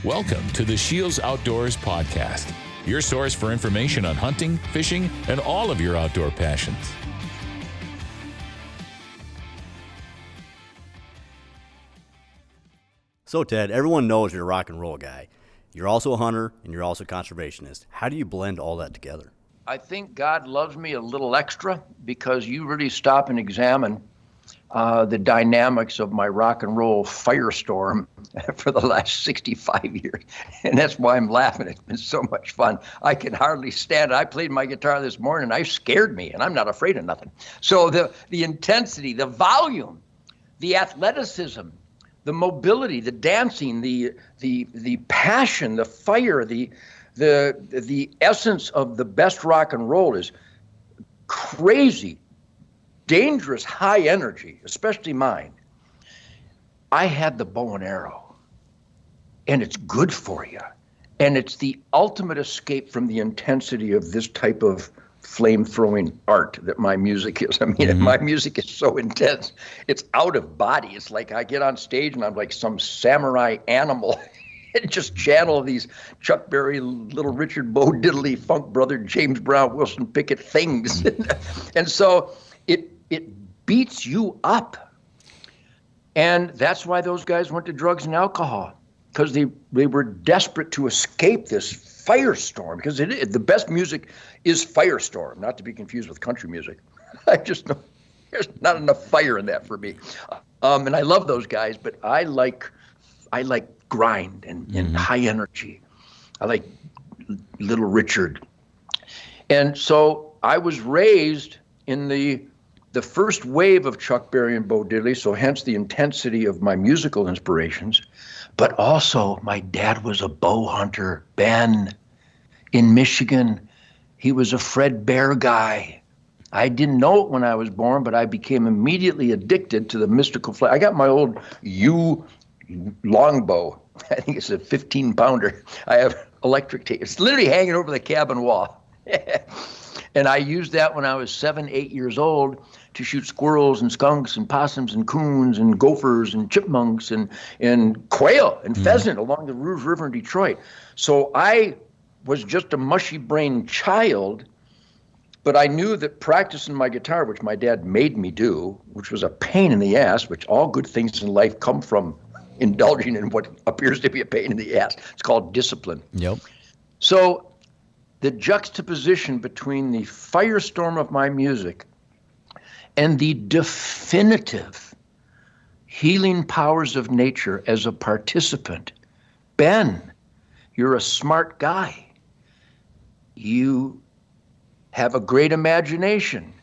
Welcome to the SCHEELS Outdoors podcast, your source for information on hunting, fishing, and all of your outdoor passions. So Ted, everyone knows you're a rock and roll guy. You're also a hunter and you're also a conservationist. How do you blend all that together? I think God loves me a little extra because you really stop and examine the dynamics of my rock and roll firestorm for the last 65 years. And that's why I'm laughing. It's been so much fun. I can hardly stand it. I played my guitar this morning. I scared me, and I'm not afraid of nothing. So the intensity, the volume, the athleticism, the mobility, the dancing, the passion, the fire, the essence of the best rock and roll is crazy, dangerous, high energy, especially mine. I had the bow and arrow, and it's good for you. And it's the ultimate escape from the intensity of this type of flame-throwing art that my music is. I mean, my music is so intense. It's out of body. It's like I get on stage and I'm like some samurai animal and just channel these Chuck Berry, Little Richard, Bo Diddley, Funk Brother, James Brown, Wilson Pickett things. And so it beats you up. And that's why those guys went to drugs and alcohol, because they were desperate to escape this firestorm, because the best music is firestorm, not to be confused with country music. I just know there's not enough fire in that for me. And I love those guys, but I like grind and high energy. I like Little Richard. And so I was raised in the first wave of Chuck Berry and Bo Diddley, so hence the intensity of my musical inspirations. But also, my dad was a bow hunter, Ben, in Michigan. He was a Fred Bear guy. I didn't know it when I was born, but I became immediately addicted to the mystical flavor. I got my old U longbow. I think it's a 15-pounder. I have electric tape. It's literally hanging over the cabin wall. And I used that when I was 7, 8 years old to shoot squirrels and skunks and possums and coons and gophers and chipmunks and quail and pheasant along the Rouge River in Detroit. So I was just a mushy-brained child, but I knew that practicing my guitar, which my dad made me do, which was a pain in the ass, which all good things in life come from indulging in what appears to be a pain in the ass. It's called discipline. Yep. So the juxtaposition between the firestorm of my music and the definitive healing powers of nature as a participant. Ben, you're a smart guy. You have a great imagination.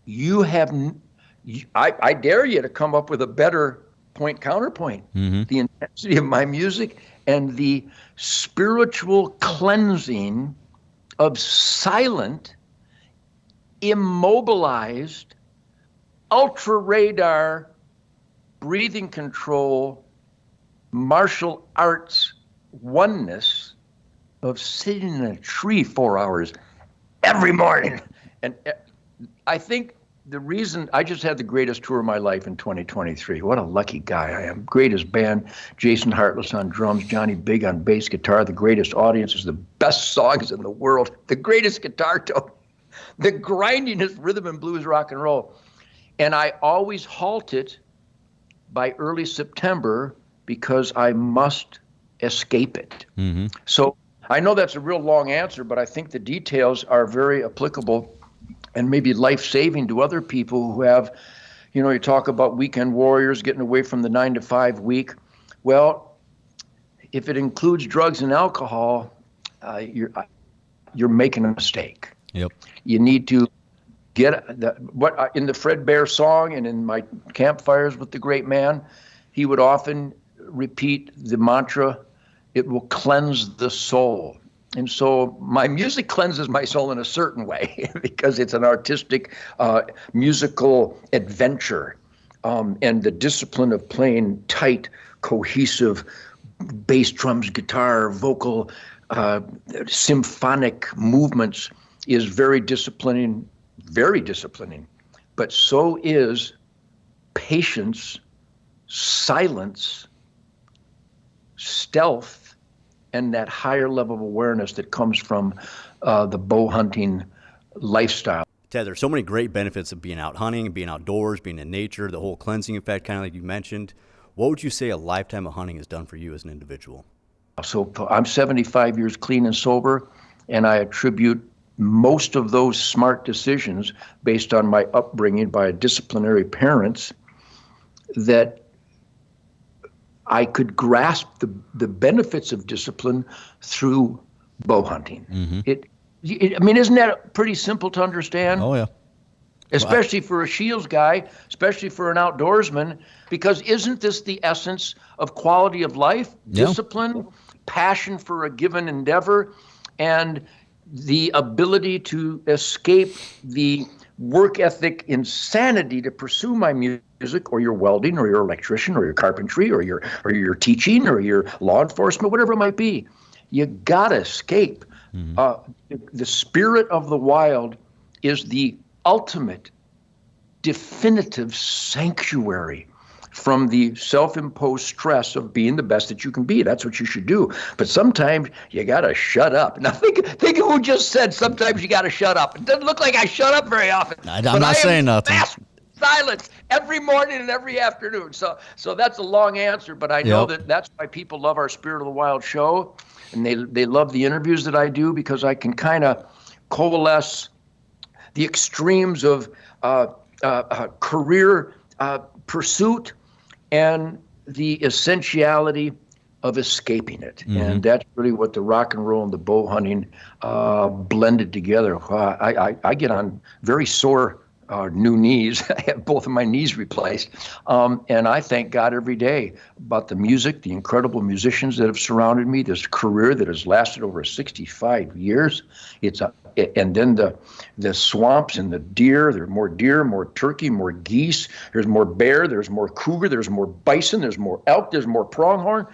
You have, I dare you to come up with a better point-counterpoint. The intensity of my music and the spiritual cleansing of silent, immobilized, ultra radar, breathing control, martial arts oneness of sitting in a tree 4 hours every morning. And I think the reason I just had the greatest tour of my life in 2023. What a lucky guy I am. Greatest band, Jason Hartless on drums, Johnny Big on bass guitar, the greatest audiences, the best songs in the world, the greatest guitar tone, the grindingest rhythm and blues rock and roll. And I always halt it by early September because I must escape it. So I know that's a real long answer, but I think the details are very applicable and maybe life-saving to other people who have, you talk about weekend warriors getting away from the 9-to-5 week. Well, if it includes drugs and alcohol, you're making a mistake. Yep. You need to get what in the Fred Bear song and in my campfires with the great man, he would often repeat the mantra, "It will cleanse the soul." And so my music cleanses my soul in a certain way because it's an artistic, musical adventure. And the discipline of playing tight, cohesive bass, drums, guitar, vocal, symphonic movements is very disciplining. But so is patience, silence, stealth, and that higher level of awareness that comes from the bow hunting lifestyle. Ted, there's so many great benefits of being out hunting, being outdoors, being in nature, the whole cleansing effect, kind of like you mentioned. What would you say a lifetime of hunting has done for you as an individual? So I'm 75 years clean and sober, and I attribute most of those smart decisions based on my upbringing by disciplinary parents, that I could grasp the benefits of discipline through bow hunting. I mean, isn't that pretty simple to understand? Oh, yeah. Especially for a SCHEELS guy, especially for an outdoorsman, because isn't this the essence of quality of life? Yeah. Discipline, passion for a given endeavor, and the ability to escape the work ethic insanity to pursue my music or your welding or your electrician or your carpentry or your teaching or your law enforcement, whatever it might be. You gotta escape. The spirit of the wild is the ultimate, definitive sanctuary from the self-imposed stress of being the best that you can be. That's what you should do. But sometimes you gotta shut up. Now think of who just said sometimes you gotta shut up. It doesn't look like I shut up very often. I'm not saying nothing. Silence every morning and every afternoon. So that's a long answer, but I know that's why people love our Spirit of the Wild show, and they love the interviews that I do, because I can kind of coalesce the extremes of career pursuit and the essentiality of escaping it. And that's really what the rock and roll and the bow hunting blended together. I get on very sore new knees. I have both of my knees replaced. And I thank God every day about the music, the incredible musicians that have surrounded me, this career that has lasted over 65 years. And then the swamps and the deer. There are more deer, more turkey, more geese. There's more bear. There's more cougar. There's more bison. There's more elk. There's more pronghorn.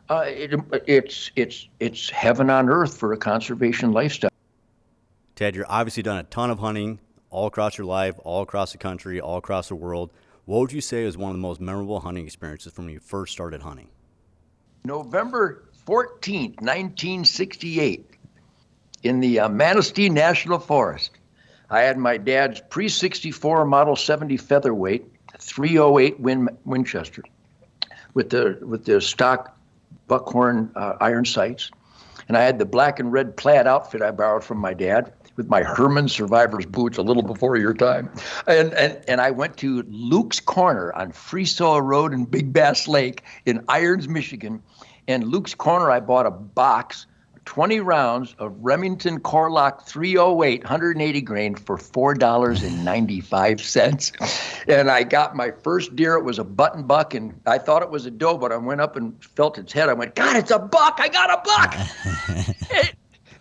It's heaven on earth for a conservation lifestyle. Ted, you're obviously done a ton of hunting all across your life, all across the country, all across the world. What would you say is one of the most memorable hunting experiences from when you first started hunting? November 14th, 1968, in the Manistee National Forest. I had my dad's pre-64 Model 70 featherweight, 308 Winchester, with the stock buckhorn iron sights. And I had the black and red plaid outfit I borrowed from my dad, with my Herman Survivor's boots a little before your time. And I went to Luke's Corner on Freesaw Road in Big Bass Lake in Irons, Michigan. And Luke's Corner, I bought a box, 20 rounds of Remington Corlock 308 180 grain for $4.95. And I got my first deer. It was a button buck, and I thought it was a doe, but I went up and felt its head. I went, God, it's a buck. I got a buck.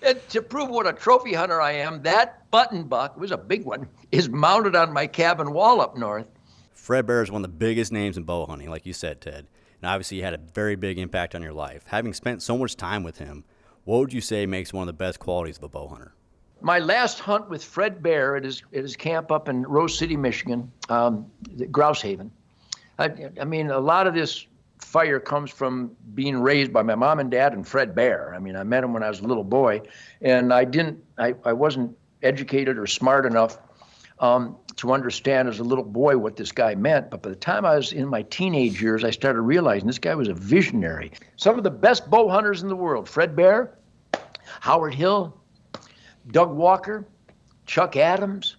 And to prove what a trophy hunter I am, that button buck, it was a big one, is mounted on my cabin wall up north. Fred Bear is one of the biggest names in bow hunting, like you said, Ted. And obviously he had a very big impact on your life. Having spent so much time with him, what would you say makes one of the best qualities of a bow hunter? My last hunt with Fred Bear at his camp up in Rose City, Michigan, Grouse Haven. I mean, a lot of this fire comes from being raised by my mom and dad and Fred Bear. I mean, I met him when I was a little boy, and I wasn't educated or smart enough to understand as a little boy what this guy meant. But by the time I was in my teenage years, I started realizing this guy was a visionary. Some of the best bow hunters in the world: Fred Bear, Howard Hill, Doug Walker, Chuck Adams,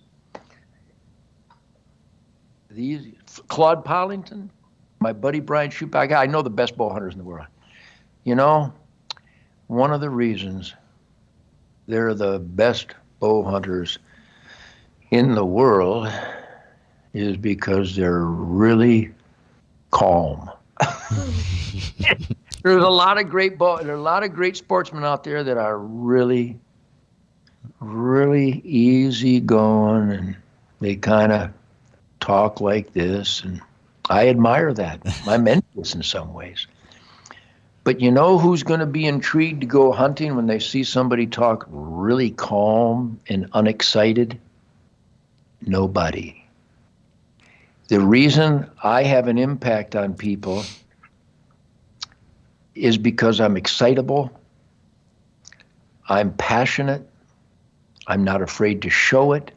Claude Pollington, my buddy Brian Schupack. I know the best bow hunters in the world. You know, one of the reasons they're the best bow hunters in the world is because they're really calm. There's a lot of great sportsmen out there that are really, really easygoing, and they kind of talk like this, and I admire that. I'm envious in some ways. But you know who's going to be intrigued to go hunting when they see somebody talk really calm and unexcited? Nobody. The reason I have an impact on people is because I'm excitable I'm passionate. I'm not afraid to show it.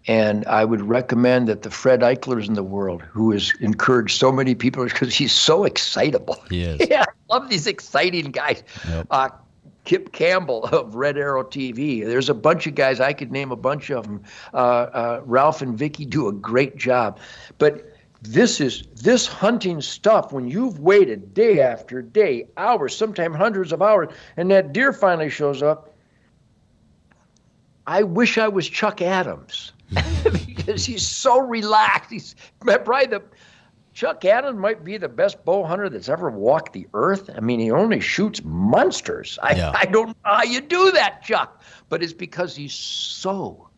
And I would recommend that the Fred Eichlers in the world, who has encouraged so many people because he's so excitable. He is. Yeah, I love these exciting guys. Yep. Kip Campbell of Red Arrow TV. There's a bunch of guys. I could name a bunch of them. Ralph and Vicky do a great job. But this hunting stuff, when you've waited day after day, hours, sometimes hundreds of hours, and that deer finally shows up, I wish I was Chuck Adams because he's so relaxed. Chuck Adams might be the best bow hunter that's ever walked the earth. I mean, he only shoots monsters. I don't know how you do that, Chuck, but it's because he's so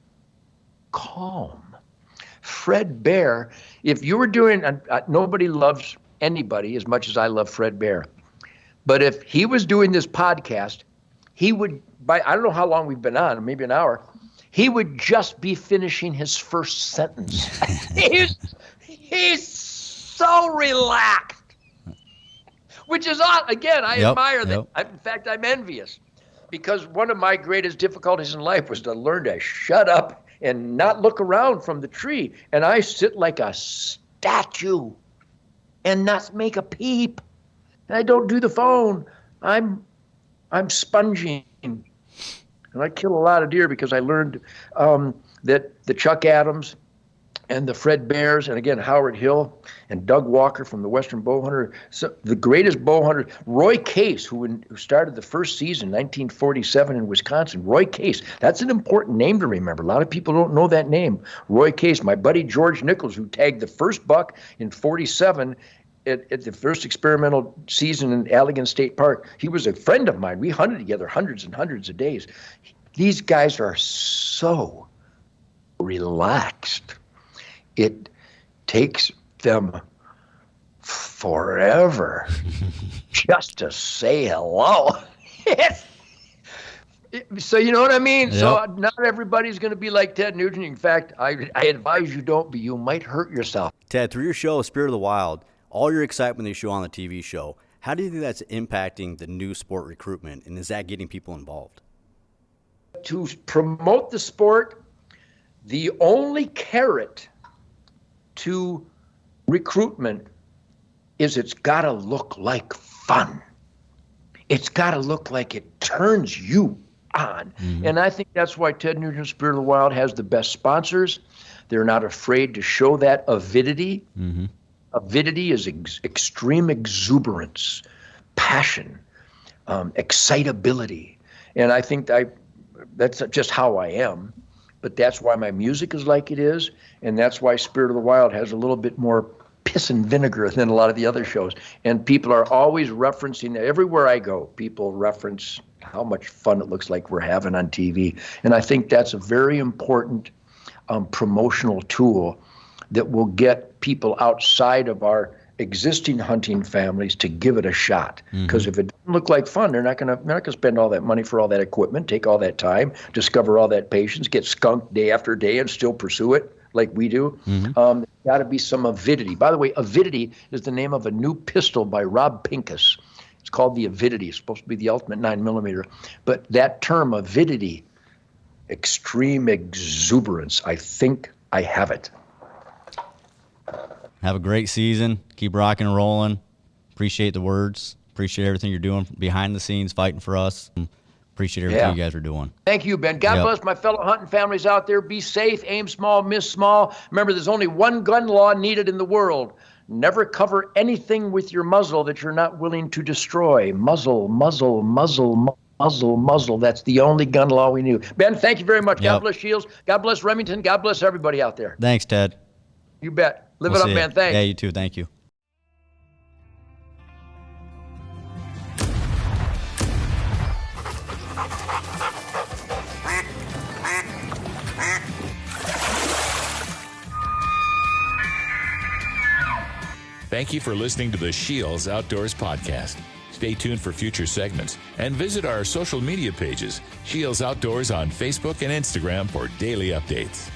calm. Fred Bear, if you were doing, nobody loves anybody as much as I love Fred Bear, but if he was doing this podcast, he would, I don't know how long we've been on, maybe an hour, he would just be finishing his first sentence. He's so relaxed, which is odd. Again, I admire that. In fact, I'm envious, because one of my greatest difficulties in life was to learn to shut up and not look around from the tree. And I sit like a statue and not make a peep. And I don't do the phone. I'm sponging. And I kill a lot of deer because I learned that the Chuck Adams and the Fred Bears, and again, Howard Hill and Doug Walker from the Western Bow Hunter, so the greatest bow hunter, Roy Case, who started the first season, 1947 in Wisconsin. Roy Case, that's an important name to remember. A lot of people don't know that name. Roy Case, my buddy George Nichols, who tagged the first buck in 47 at the first experimental season in Allegan State Park. He was a friend of mine. We hunted together hundreds and hundreds of days. These guys are so relaxed. It takes them forever just to say hello. So you know what I mean? Yep. So not everybody's going to be like Ted Nugent. In fact, I advise you don't be. You might hurt yourself. Ted, through your show, Spirit of the Wild, all your excitement you show on the TV show, how do you think that's impacting the new sport recruitment, and is that getting people involved? To promote the sport, the only carrot to recruitment is it's got to look like fun. It's got to look like it turns you on. Mm-hmm. And I think that's why Ted Nugent Spirit of the Wild has the best sponsors. They're not afraid to show that avidity. Mm-hmm. Avidity is extreme exuberance, passion, excitability. And I think that's just how I am. But that's why my music is like it is, and that's why Spirit of the Wild has a little bit more piss and vinegar than a lot of the other shows. And people are always referencing, everywhere I go, people reference how much fun it looks like we're having on TV. And I think that's a very important promotional tool that will get people outside of our existing hunting families to give it a shot. Because if it doesn't look like fun, they're not gonna spend all that money for all that equipment, take all that time, discover all that patience, get skunked day after day and still pursue it like we do. There's got to be some avidity. By the way, avidity is the name of a new pistol by Rob Pincus. It's called the Avidity. It's supposed to be the ultimate 9mm. But that term, avidity, extreme exuberance, I think I have it. Have a great season. Keep rocking and rolling. Appreciate the words. Appreciate everything you're doing behind the scenes, fighting for us. Appreciate everything you guys are doing. Thank you, Ben. God bless my fellow hunting families out there. Be safe, aim small, miss small. Remember, there's only one gun law needed in the world. Never cover anything with your muzzle that you're not willing to destroy. Muzzle, muzzle, muzzle, muzzle, muzzle. That's the only gun law we knew. Ben, thank you very much. God bless Shields. God bless Remington. God bless everybody out there. Thanks, Ted. You bet. Live it up, man. Thanks. Yeah, you too. Thank you. Thank you for listening to the SCHEELS Outdoors podcast. Stay tuned for future segments and visit our social media pages, SCHEELS Outdoors on Facebook and Instagram for daily updates.